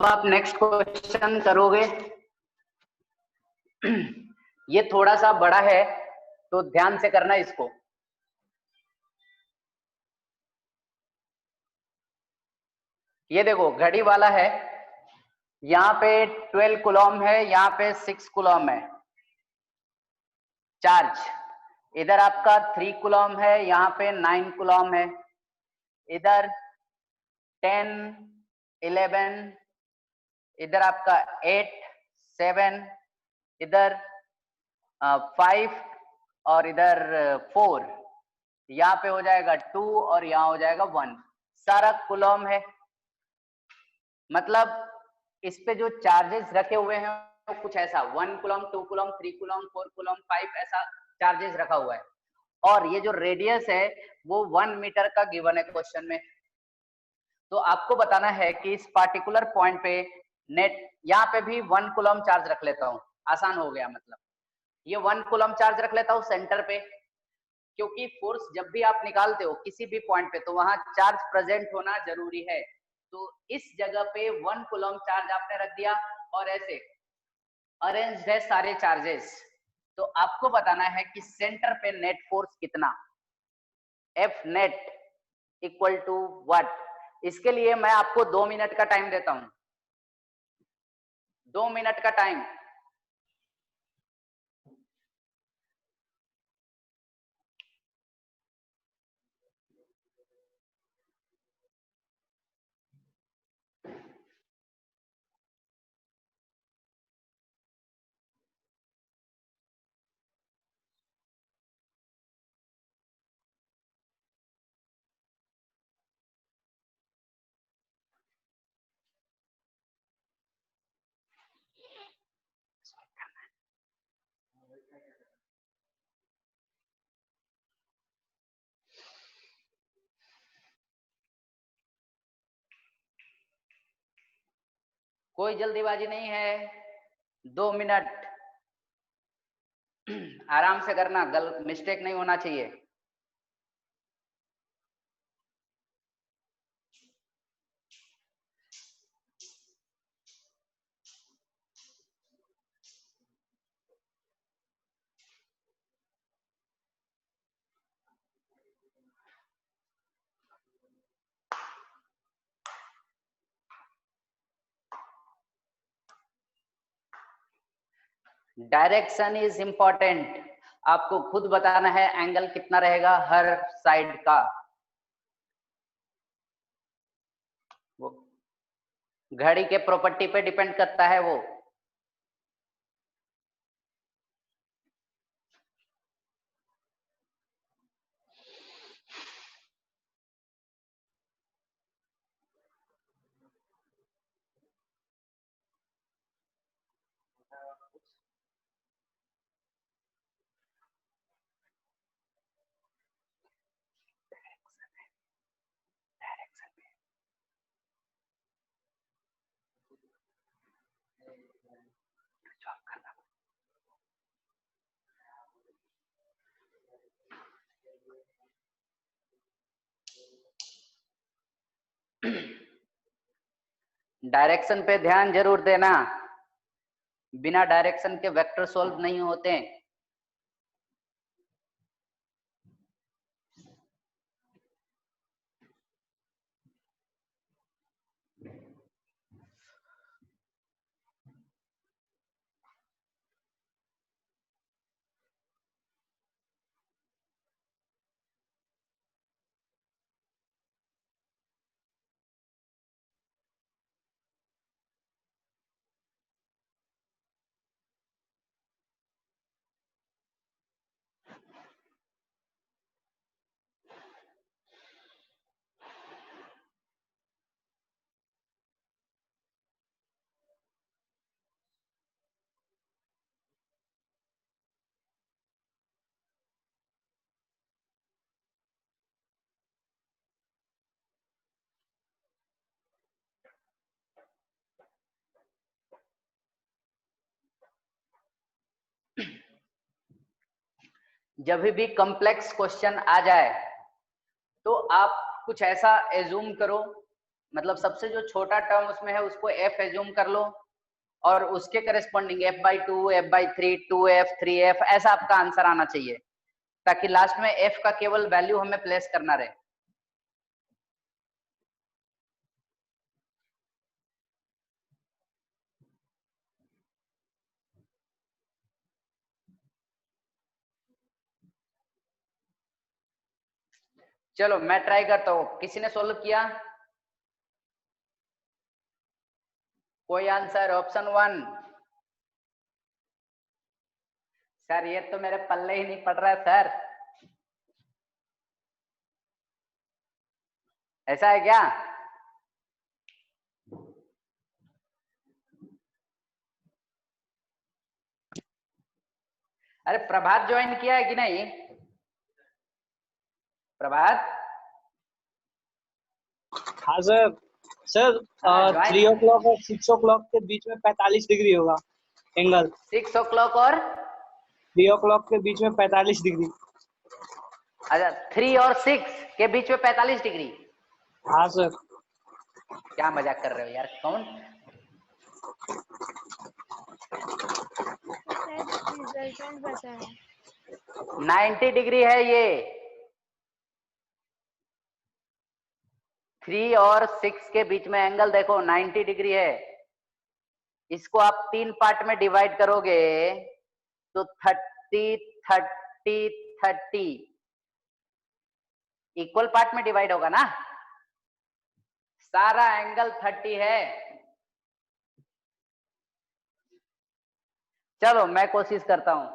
आप next question करोगे। ये थोड़ा सा बड़ा है तो ध्यान से करना इसको। ये देखो घड़ी वाला है, यहाँ पे 12 कूलम है, यहाँ पे 6 कूलम है चार्ज। इधर आपका 3 कूलम है, यहाँ पे 9 कूलम है। इधर 10, 11, इधर आपका 8, 7, इधर 5 और इधर 4। यहाँ पे हो जाएगा 2 और यहाँ हो जाएगा 1। सारा कूलम है, मतलब इस पे जो चार्जेस रखे हुए हैं वो कुछ ऐसा 1 कूलम, 2 कूलम, 3 कूलम, 4 कूलम, 5 ऐसा चार्जेस रखा हुआ है। और ये जो रेडियस है वो 1 मीटर का गिवन है क्वेश्चन में। तो आपको बताना है कि इस पार्टिकुलर पॉइंट पे नेट, यहाँ पे भी 1 कूलम चार्ज रख लेता हूँ, आसान हो गया। मतलब ये 1 कूलम चार्ज रख लेता हूँ सेंटर पे, क्योंकि फोर्स जब भी आप निकालते हो किसी भी पॉइंट पे तो वहां चार्ज प्रेजेंट होना जरूरी है। तो इस जगह पे 1 कूलम चार्ज आपने रख दिया और ऐसे अरेंज्ड है सारे चार्जेस। तो आपको बताना है कि सेंटर पे नेट फोर्स कितना, F net equal to what. इसके लिए मैं आपको 2 मिनट का टाइम देता हूं, 2 मिनट का टाइम। कोई जल्दीबाजी नहीं है, 2 मिनट आराम से करना, गलत मिस्टेक नहीं होना चाहिए। Direction is important. आपको खुद बताना है एंगल कितना रहेगा हर साइड का। वो घड़ी के प्रॉपर्टी पे डिपेंड करता है वो। डायरेक्शन पे ध्यान जरूर देना, बिना डायरेक्शन के वेक्टर सॉल्व नहीं होते। जब भी कॉम्प्लेक्स क्वेश्चन आ जाए तो आप कुछ ऐसा एज्यूम करो मतलब सबसे जो छोटा टर्म उसमें है उसको f एज्यूम कर लो और उसके corresponding f/2, f/3, 2f, 3f ऐसा आपका आंसर आना चाहिए, ताकि लास्ट में f का केवल वैल्यू हमें प्लेस करना रहे। चलो मैं ट्राई करता हूँ, किसी ने सोल्व किया? कोई आंसर? ऑप्शन 1। सर ये तो मेरे पल्ले ही नहीं पड़ रहा है सर, ऐसा है क्या? अरे प्रभात ज्वाइन किया है कि नहीं? प्रभात? हाँ सर। सर 3 o'clock और 6 o'clock के बीच में 45 डिग्री होगा एंगल। 6 o'clock और 3 o'clock के बीच में 45 डिग्री। अच्छा, 3 और 6 के बीच में 45 डिग्री? हाँ सर। क्या मजाक कर रहे हो यार, कौन? रिजल्टेंट बचा है 90 डिग्री है ये। 3 और 6 के बीच में एंगल देखो 90 डिग्री है। इसको आप 3 पार्ट में डिवाइड करोगे तो 30, 30, 30 इक्वल पार्ट में डिवाइड होगा ना। सारा एंगल 30 है। चलो मैं कोशिश करता हूं।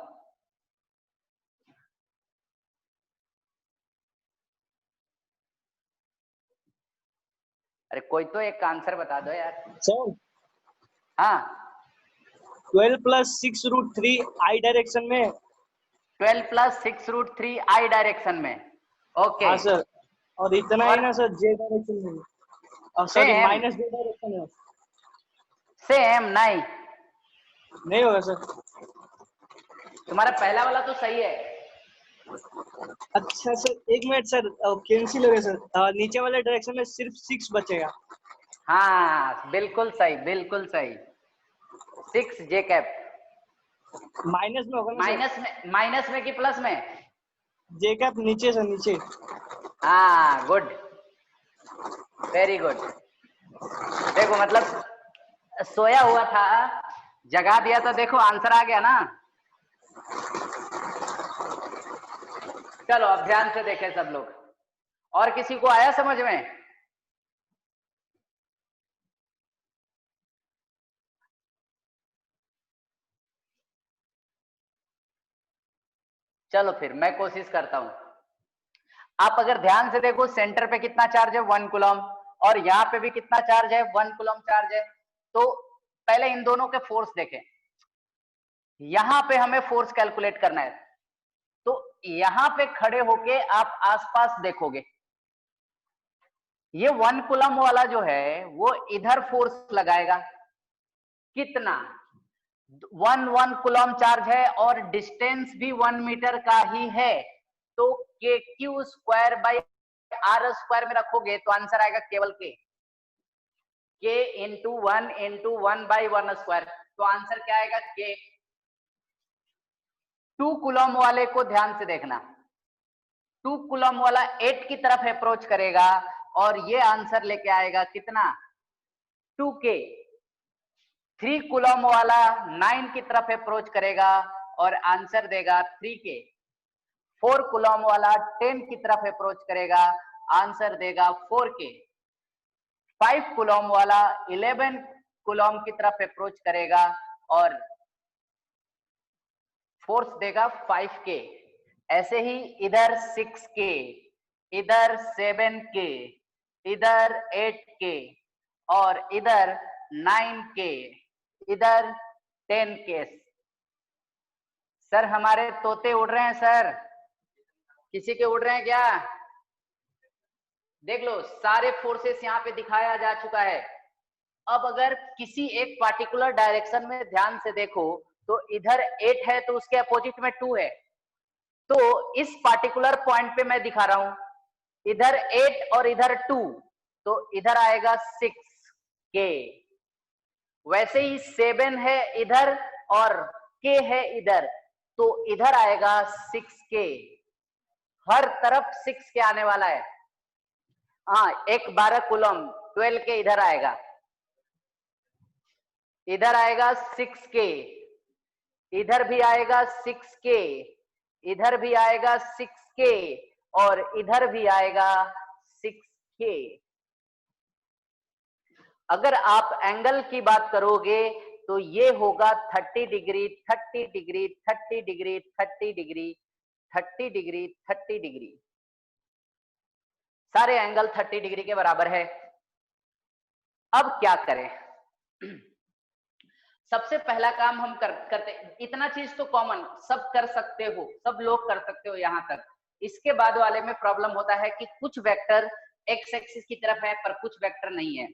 अरे कोई तो एक आंसर बता दो यार। सर हाँ 12 + 6√3 आई डायरेक्शन में। 12 + 6√3 आई डायरेक्शन में। ओके। हाँ सर, और इतना ही और ना सर जे डायरेक्शन में, सॉरी सेम -j डायरेक्शन में। सेम नहीं, नहीं होगा सर। तुम्हारा पहला वाला तो सही है। अच्छा सर, एक मिनट सर, कैंसिल हो गया सर। नीचे वाले डायरेक्शन में सिर्फ 6 बचेगा। हाँ बिल्कुल सही, बिल्कुल सही। 6 जे कैप। माइनस में होगा ना सर? माइनस में कि प्लस में? जे कैप नीचे से नीचे। हाँ गुड, वेरी गुड। देखो मतलब सोया हुआ था, जगा दिया तो देखो आंसर आ गया ना। चलो अब ध्यान से देखें सब लोग। और किसी को आया समझ में? चलो फिर मैं कोशिश करता हूं। आप अगर ध्यान से देखो, सेंटर पे कितना चार्ज है 1 कूलम, और यहाँ पे भी कितना चार्ज है 1 कूलम चार्ज है। तो पहले इन दोनों के फोर्स देखें। यहां पे हमें फोर्स कैलकुलेट करना है, तो यहां पे खड़े होके आप आसपास देखोगे, ये 1 कूलम वाला जो है वो इधर फोर्स लगाएगा कितना? 1 कूलम चार्ज है और डिस्टेंस भी 1 मीटर का ही है, तो KQ²/R² में रखोगे तो आंसर आएगा केवल K × 1 × 1/1²। तो आंसर क्या आएगा? K। 2 कूलम वाले को ध्यान से देखना, 2 कूलम वाला 8 की तरफ अप्रोच करेगा और ये आंसर लेके आएगा कितना? 2K। 3 कूलम वाला 9 की तरफ अप्रोच करेगा और आंसर देगा 3K। 4 कूलम वाला 10 की तरफ अप्रोच करेगा, आंसर देगा 4K। 5 कूलम वाला 11 कूलम की तरफ अप्रोच करेगा और फोर्स देगा 5K। ऐसे ही इधर 6K, इधर 7K, इधर 8K और इधर 9K, इधर 10K। सर हमारे तोते उड़ रहे हैं सर, किसी के उड़ रहे हैं क्या? देख लो सारे फोर्सेस यहाँ पे दिखाया जा चुका है। अब अगर किसी एक पार्टिकुलर डायरेक्शन में ध्यान से देखो तो इधर 8 है तो उसके अपोजिट में 2 है, तो इस पार्टिकुलर पॉइंट पे मैं दिखा रहा हूं इधर 8 और इधर 2, तो इधर आएगा 6k। वैसे ही 7 है इधर और k है इधर, तो इधर आएगा 6k। हर तरफ 6k आने वाला है। हाँ, एक 12 कूलम 12k इधर आएगा, इधर आएगा 6k, इधर भी आएगा 6k, इधर भी आएगा 6k और इधर भी आएगा 6k। अगर आप एंगल की बात करोगे तो ये होगा 30 degree 30 degree 30 degree 30 degree 30 degree 30 degree, सारे एंगल 30 डिग्री के बराबर है। अब क्या करें? सबसे पहला काम हम करते, इतना चीज तो कॉमन सब कर सकते हो, सब लोग कर सकते हो यहां तक। इसके बाद वाले में प्रॉब्लम होता है कि कुछ वेक्टर एक्स एक्सिस की तरफ है पर कुछ वेक्टर नहीं है,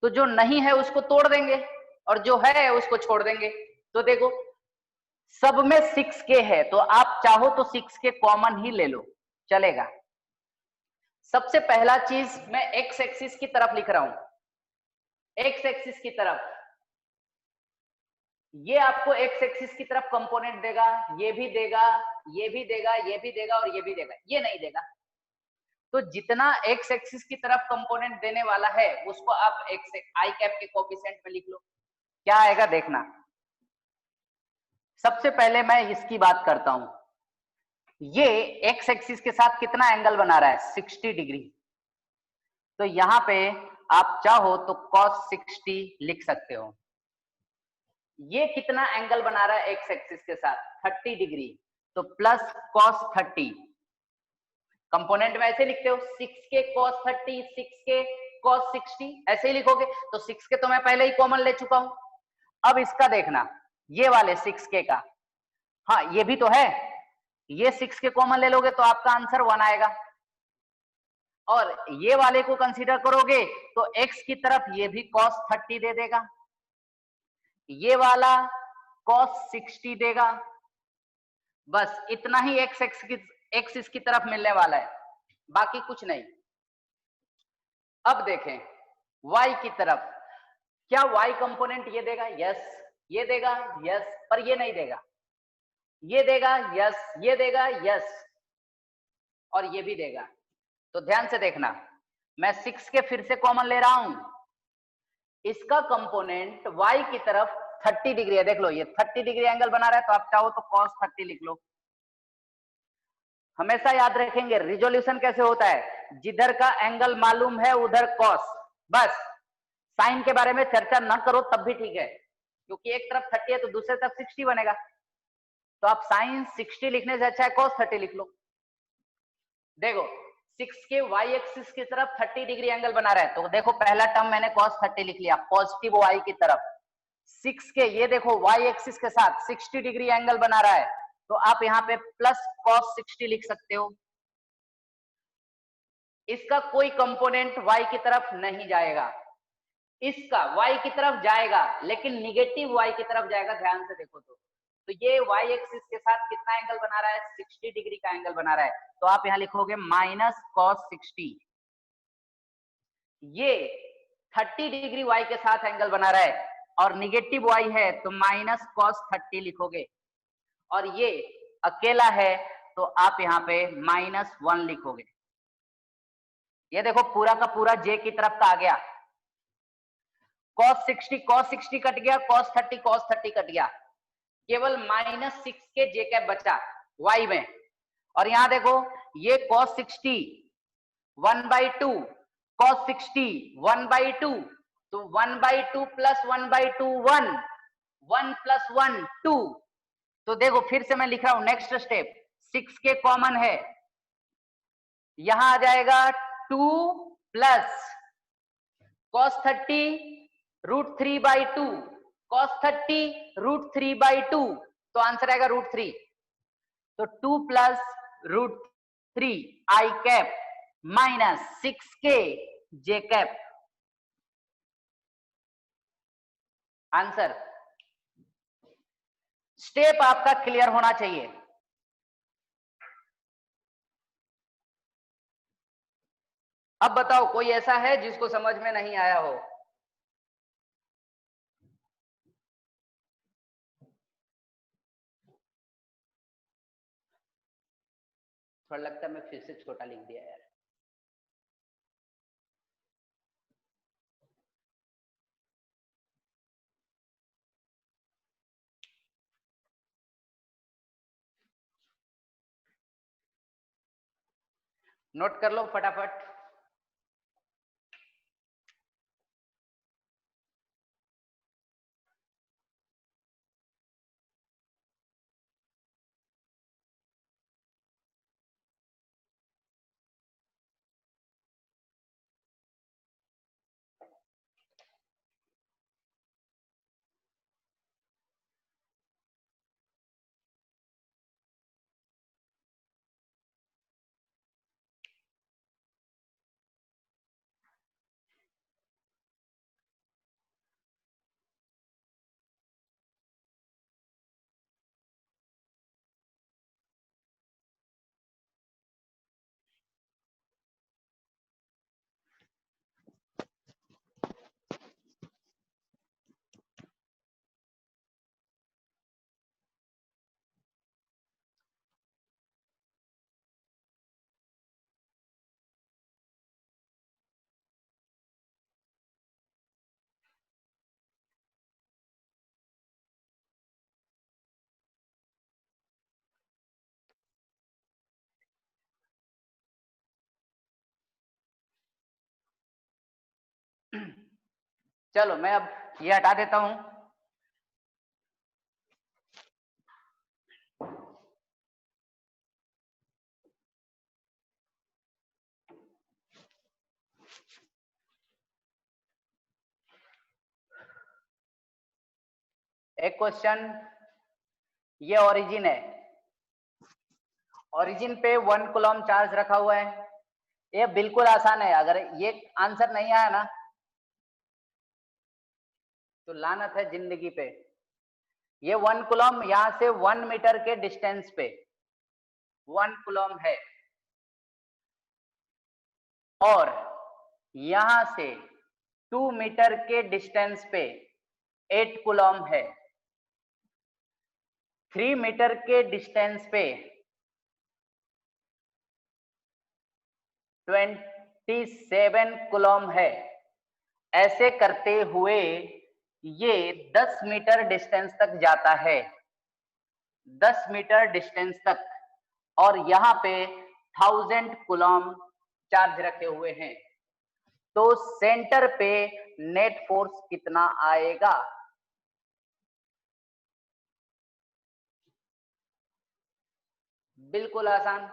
तो जो नहीं है उसको तोड़ देंगे और जो है उसको छोड़ देंगे। तो देखो सब में 6k है, तो आप चाहो तो 6k कॉमन ही ले लो, चलेगा। सबसे पहला चीज मैं एक्स एक्सिस की तरफ लिख रहा हूं, एक्स एक्सिस की तरफ ये आपको एक्स एक्सिस की तरफ कंपोनेंट देगा, ये भी देगा, ये भी देगा, ये भी देगा और ये भी देगा, ये नहीं देगा। तो जितना एक्स एक्सिस की तरफ कंपोनेंट देने वाला है उसको आप एक्स आई कैप के कोएफिशिएंट में लिख लो। क्या आएगा देखना। सबसे पहले मैं इसकी बात करता हूं, ये एक्स एक्सिस के साथ कितना एंगल बना रहा है 60 डिग्री, तो यहां पे आप चाहो तो cos 60 लिख सकते हो। ये कितना एंगल बना रहा है एक्स एक्सिस के साथ 30 डिग्री, तो प्लस cos 30। कंपोनेंट में ऐसे लिखते हो 6k cos 30 6k cos 60 ऐसे ही लिखोगे। तो 6k तो मैं पहले ही कॉमन ले चुका हूं। अब इसका देखना, ये वाले 6k का, हाँ ये भी तो है, ये 6k कॉमन ले लोगे तो आपका आंसर 1 आएगा। और ये वाले को कंसीडर करोगे तो x की तरफ ये भी cos 30 दे देगा, ये वाला cos 60 देगा, बस इतना ही x एक्सिस की तरफ मिलने वाला है, बाकी कुछ नहीं। अब देखें y की तरफ, क्या y कंपोनेंट ये देगा? यस। ये देगा? यस। पर ये नहीं देगा। ये देगा? यस। ये देगा? यस। और ये भी देगा। तो ध्यान से देखना, मैं 6 के फिर से कॉमन ले रहा हूं, इसका कंपोनेंट y की तरफ 30 डिग्री है, देख लो ये 30 डिग्री एंगल बना रहा है, तो आप चाहो तो cos 30 लिख लो। हमेशा याद रखेंगे रिजोल्यूशन कैसे होता है, जिधर का एंगल मालूम है उधर cos, बस साइन के बारे में चर्चा ना करो तब भी ठीक है, क्योंकि एक तरफ 30 है तो दूसरे तरफ 60 बनेगा, तो आप साइन 60 लिखने से अच्छा है cos 30 लिख लो। देखो 6 के y एक्सिस की तरफ 30 डिग्री एंगल बना रहा है, तो देखो पहला टर्म मैंने cos 30 लिख लिया पॉजिटिव y की तरफ। 6 के ये देखो y एक्सिस के साथ 60 डिग्री एंगल बना रहा है, तो आप यहाँ पे प्लस cos 60 लिख सकते हो। इसका कोई कंपोनेंट y की तरफ नहीं जाएगा, इसका y की तरफ जाएगा लेकिन निगेटिव y की तरफ जाएगा, ध्यान से देखो तो ये y एक्सिस के साथ कितना एंगल बना रहा है 60 डिग्री का एंगल बना रहा है, तो आप यहां लिखोगे माइनस cos 60। ये 30 डिग्री y के साथ एंगल बना रहा है और निगेटिव y है तो माइनस cos 30 लिखोगे, और ये अकेला है तो आप यहाँ पे -1 लिखोगे। ये देखो पूरा का पूरा j की तरफ का आ गया, cos 60 कट गया, cos 30 कट गया, केवल -6 के j कैप बचा y में। और यहां देखो ये cos 60 1/2, cos 60 1/2, तो 1/2 प्लस 1/2 1, 1 प्लस 1 2। तो देखो फिर से मैं लिख रहा हूं नेक्स्ट स्टेप, 6 के कॉमन है, यहां आ जाएगा 2 प्लस cos 30 √3/2, cos 30 √3/2, तो आंसर आएगा √3। तो 2 प्लस √3 आई कैप माइनस 6k जे कैप, आंसर। स्टेप आपका क्लियर होना चाहिए। अब बताओ कोई ऐसा है जिसको समझ में नहीं आया हो? थोड़ा लगता है मैं फिर से छोटा लिख दिया यार। नोट कर लो फटाफट। चलो मैं अब ये हटा देता हूं। एक क्वेश्चन, ये ओरिजिन है, ओरिजिन पे 1 कूलम चार्ज रखा हुआ है। ये बिल्कुल आसान है, अगर ये आंसर नहीं आया ना तो लानत है जिंदगी पे। ये 1 कूलम यहां से 1 मीटर के डिस्टेंस पे 1 कूलम है, और यहां से 2 मीटर के डिस्टेंस पे 8 कूलम है। 3 मीटर के डिस्टेंस पे 27 कूलम है। ऐसे करते हुए ये 10 मीटर डिस्टेंस तक जाता है, 10 मीटर डिस्टेंस तक, और यहाँ पे 1000 कूलम चार्ज रखे हुए हैं। तो सेंटर पे नेट फोर्स कितना आएगा? बिल्कुल आसान।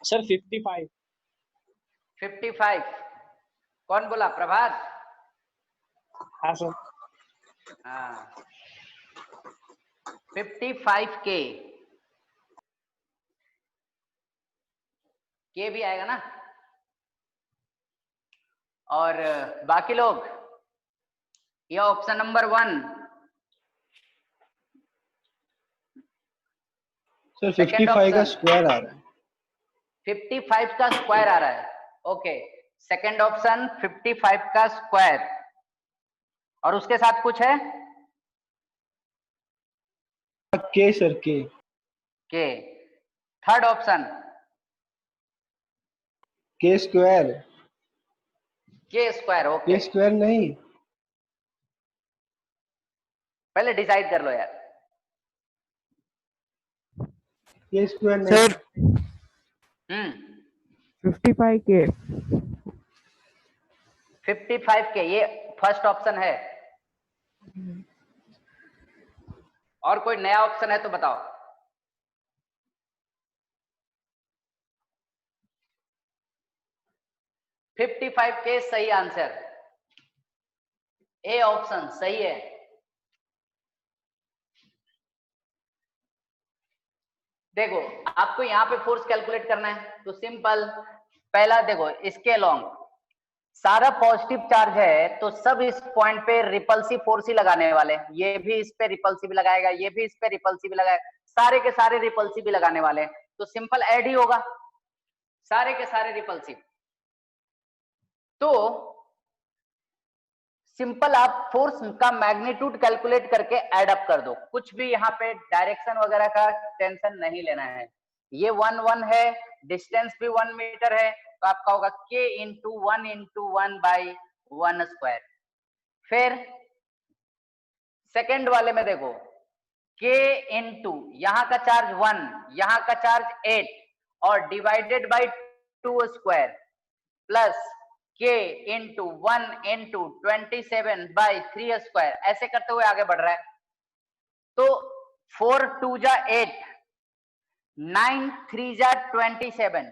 सर 55। 55 कौन बोला? प्रभात? हाँ सर। हाँ, 55 के भी आएगा ना। और बाकी लोग, ये ऑप्शन नंबर 1 सर 55 का स्क्वायर आ रहा है। 55 का स्क्वायर आ रहा है। ओके, सेकंड ऑप्शन 55 का स्क्वायर, और उसके साथ कुछ है? के सर, के थर्ड ऑप्शन के स्क्वायर। के स्क्वायर। ओके, के स्क्वायर नहीं, पहले डिसाइड कर लो यार। के स्क्वायर नहीं सर 55K। 55K, ये फर्स्ट ऑप्शन है। और कोई नया ऑप्शन है तो बताओ। 55K सही आंसर, ए ऑप्शन सही है। देखो आपको यहाँ पे फोर्स कैलकुलेट करना है तो सिंपल, पहला देखो इसके लॉन्ग सारा पॉजिटिव चार्ज है तो सब इस पॉइंट पे रिपल्सिव फोर्स ही लगाने वाले, ये भी इस पे रिपल्सिव लगाएगा, ये भी इस पे रिपल्सिव लगाएगा, सारे के सारे रिपल्सिव भी लगाने वाले हैं, तो सिंपल ऐड ही होगा, सारे के सारे रिपल्सिव। तो सिंपल आप फोर्स का मैग्नीट्यूड कैलकुलेट करके ऐड अप कर दो, कुछ भी यहाँ पे डायरेक्शन वगैरह का टेंशन नहीं लेना है। ये 1 है, डिस्टेंस भी 1 मीटर है, तो आपका होगा k इंटू 1 स्क्वायर। फिर सेकेंड वाले में देखो k इंटू यहाँ का चार्ज 1, यहाँ का चार्ज 8 और divided by 2 square plus k into 1 into 27/3 square, ऐसे करते हुए आगे बढ़ रहा है। तो 4 2 जा 8, 9 3 जा 27।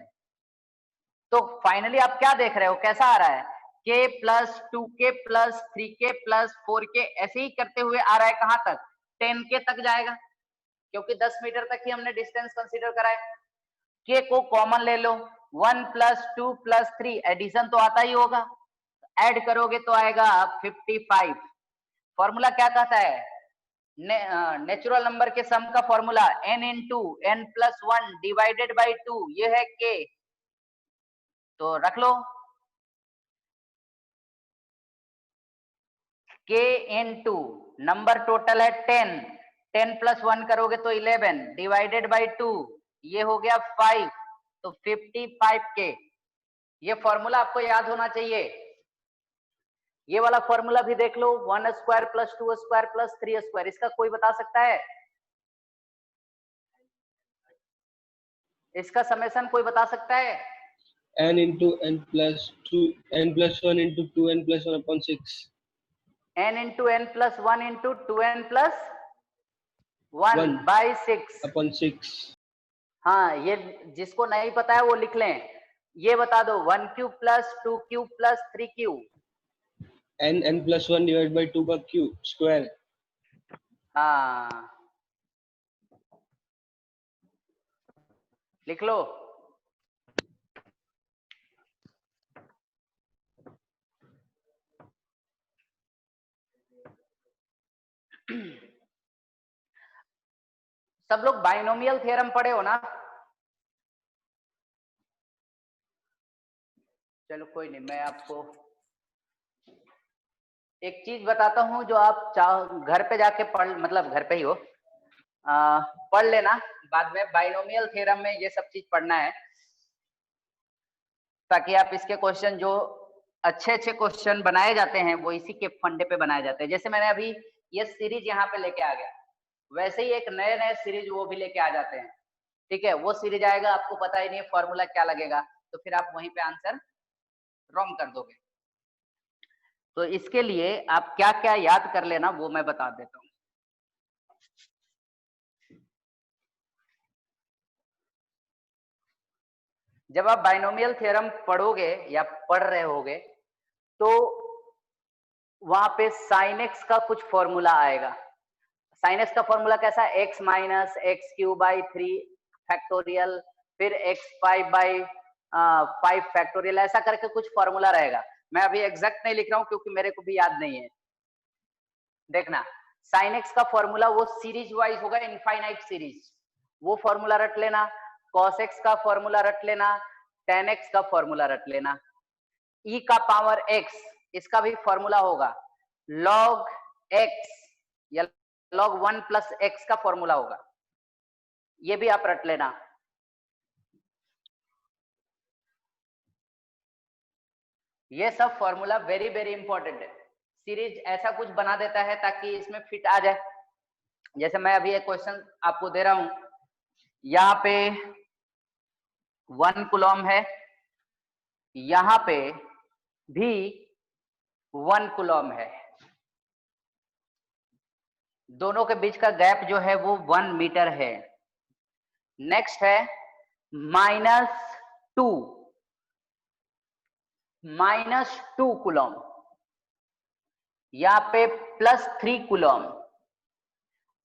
तो फाइनली आप क्या देख रहे हो, कैसा आ रहा है, k plus 2k plus 3k plus 4k, ऐसे ही करते हुए आ रहा है कहां तक, 10k तक जाएगा, क्योंकि 10 मीटर तक ही हमने डिस्टेंस कंसीडर करा है। k को कॉमन ले लो, 1 प्लस 2 प्लस 3, एडिशन तो आता ही होगा, ऐड करोगे तो आएगा 55। फॉर्मूला क्या कहता है, नेचुरल नंबर के सम का formula n into n plus 1 divided by 2, ये है k, तो रख लो k इंटू नंबर टोटल है 10, 10 प्लस 1 करोगे तो 11 डिवाइडेड बाई 2, ये हो गया 5, तो 55k। ये फॉर्मूला आपको याद होना चाहिए। ये वाला फॉर्मूला भी देख लो, 1 square plus 2 square plus 3 square, इसका कोई बता सकता है, इसका समेशन कोई बता सकता है, n into n plus 2 n plus 1 into 2n plus 1 upon 6, n into n plus 1 into 2n plus 1 by 6 upon 6। हाँ, ये जिसको नहीं पता है वो लिख लें, ये बता दो 1 cube plus 2 cube plus 3 cube, n plus 1 divided by 2 का क्यूब स्क्वायर। हाँ लिख लो। सब लोग बाइनोमियल थ्योरम पढ़े हो ना, चलो कोई नहीं, मैं आपको एक चीज बताता हूं जो आप चाहो घर पे जाके पढ़, मतलब घर पे ही हो, पढ़ लेना बाद में, बाइनोमियल थ्योरम में ये सब चीज पढ़ना है ताकि आप इसके क्वेश्चन जो अच्छे अच्छे क्वेश्चन बनाए जाते हैं वो इसी के फंडे पे बनाए जाते हैं। जैसे मैंने अभी ये सीरीज यहाँ पे लेके आ गया, वैसे ही एक नए नए सीरीज वो भी लेके आ जाते हैं, ठीक है, वो सीरीज आएगा आपको पता ही नहीं फॉर्मूला क्या लगेगा, तो फिर आप वहीं पे आंसर रॉन्ग कर दोगे। तो इसके लिए आप क्या क्या याद कर लेना वो मैं बता देता हूँ। जब आप बाइनोमियल थ्योरम पढ़ोगे या पढ़ रहे होगे तो वहां पे साइन एक्स का कुछ फॉर्मूला आएगा। साइन एक्स का फॉर्मूला कैसा है, x minus x Q by 3 factorial, फिर एक्स 5/5 फैक्टोरियल, ऐसा करके कुछ फॉर्मूला रहेगा। मैं अभी एग्जैक्ट नहीं लिख रहा हूं क्योंकि मेरे को भी याद नहीं है। देखना साइन एक्स का फॉर्मूला वो सीरीज वाइज होगा, इनफाइनाइट सीरीज, वो फॉर्मूला रट लेना। कॉस एक्स का फॉर्मूला रट लेना, टेन एक्स का फॉर्मूला रट लेना, ई का पावर एक्स इसका भी फॉर्मूला होगा, लॉग एक्स या लॉग 1 प्लस एक्स का फॉर्मूला होगा, ये भी आप रट लेना। ये सब फॉर्मूला वेरी वेरी इंपॉर्टेंट है। सीरीज ऐसा कुछ बना देता है ताकि इसमें फिट आ जाए। जैसे मैं अभी एक क्वेश्चन आपको दे रहा हूं, यहाँ पे 1 कूलम है यहां पे भी 1 कूलम है, दोनों के बीच का गैप जो है वो 1 मीटर है। नेक्स्ट है -2 कूलम, यहाँ पे +3 कूलम,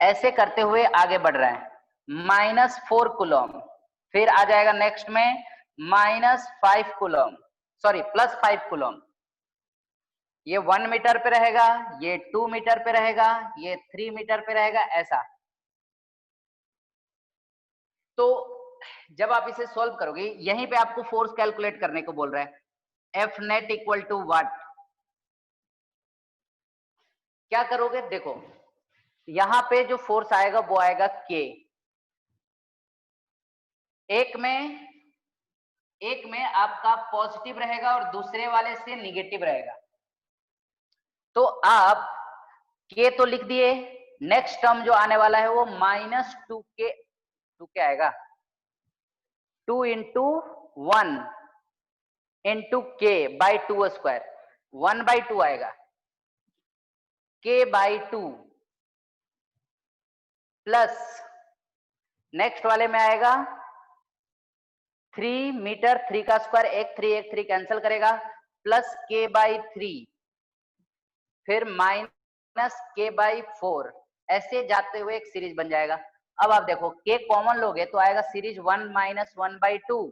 ऐसे करते हुए आगे बढ़ रहे हैं। -4 कूलम, फिर आ जाएगा नेक्स्ट में -5 कूलम, सॉरी +5 कूलम। ये 1 मीटर पे रहेगा, ये 2 मीटर पे रहेगा, ये 3 मीटर पे रहेगा, ऐसा। तो जब आप इसे सॉल्व करोगे, यहीं पे आपको फोर्स कैलकुलेट करने को बोल रहा है। F net equal to what? क्या करोगे? देखो यहां पे जो फोर्स आएगा वो आएगा K। एक में आपका पॉजिटिव रहेगा और दूसरे वाले से निगेटिव रहेगा। तो आप K तो लिख दिए, नेक्स्ट टर्म जो आने वाला है वो -2K, 2K आएगा, 2 into 1 into K by 2 square, 1/2 आएगा, K/2 प्लस नेक्स्ट वाले में आएगा 3 मीटर, 3 का स्क्वायर, एक 3 कैंसिल करेगा, प्लस K/3, फिर -K/4, ऐसे जाते हुए एक सीरीज बन जाएगा। अब आप देखो K कॉमन लोगे तो आएगा सीरीज 1 - 1/2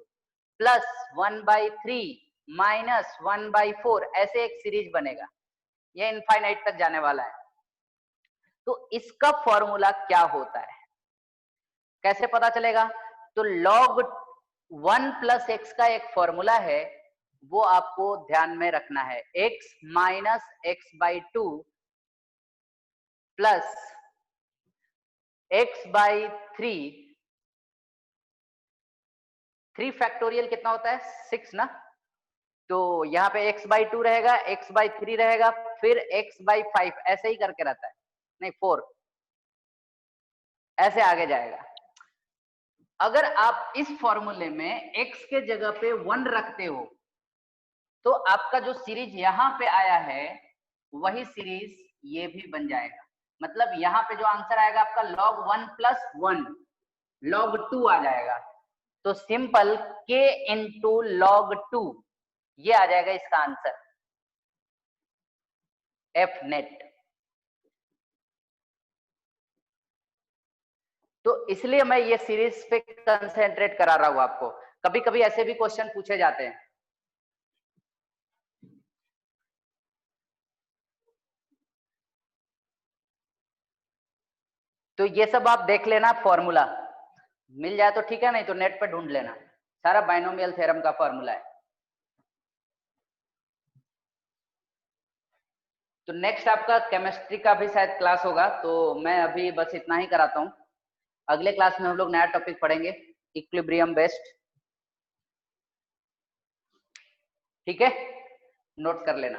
प्लस 1/3 माइनस 1/4, ऐसे एक सीरीज बनेगा। ये इनफाइनाइट तक जाने वाला है। तो इसका फॉर्मूला क्या होता है, कैसे पता चलेगा? तो log 1 + x का एक फॉर्मूला है, वो आपको ध्यान में रखना है। x minus x/2 plus x/3, 3 factorial कितना होता है? 6 ना। तो यहाँ पे x/2 रहेगा, x/3 रहेगा, फिर x/5, ऐसे ही करके रहता है, नहीं 4, ऐसे आगे जाएगा। अगर आप इस फॉर्मूले में x के जगह पे 1 रखते हो तो आपका जो सीरीज यहाँ पे आया है वही सीरीज ये भी बन जाएगा। मतलब यहाँ पे जो आंसर आएगा आपका log 1 + 1 log 2 आ जाएगा। तो सिंपल k इंटू log 2, ये आ जाएगा इसका आंसर, F net। तो इसलिए मैं ये सीरीज पे कंसेंट्रेट करा रहा हूं आपको। कभी कभी ऐसे भी क्वेश्चन पूछे जाते हैं। तो ये सब आप देख लेना, फॉर्मूला मिल जाए तो ठीक है, नहीं तो नेट पे ढूंढ लेना, सारा बाइनोमियल थ्योरम का फॉर्मूला है। तो नेक्स्ट आपका केमिस्ट्री का भी शायद क्लास होगा, तो मैं अभी बस इतना ही कराता हूँ। अगले क्लास में हम लोग नया टॉपिक पढ़ेंगे, इक्विलिब्रियम बेस्ड। ठीक है, नोट कर लेना।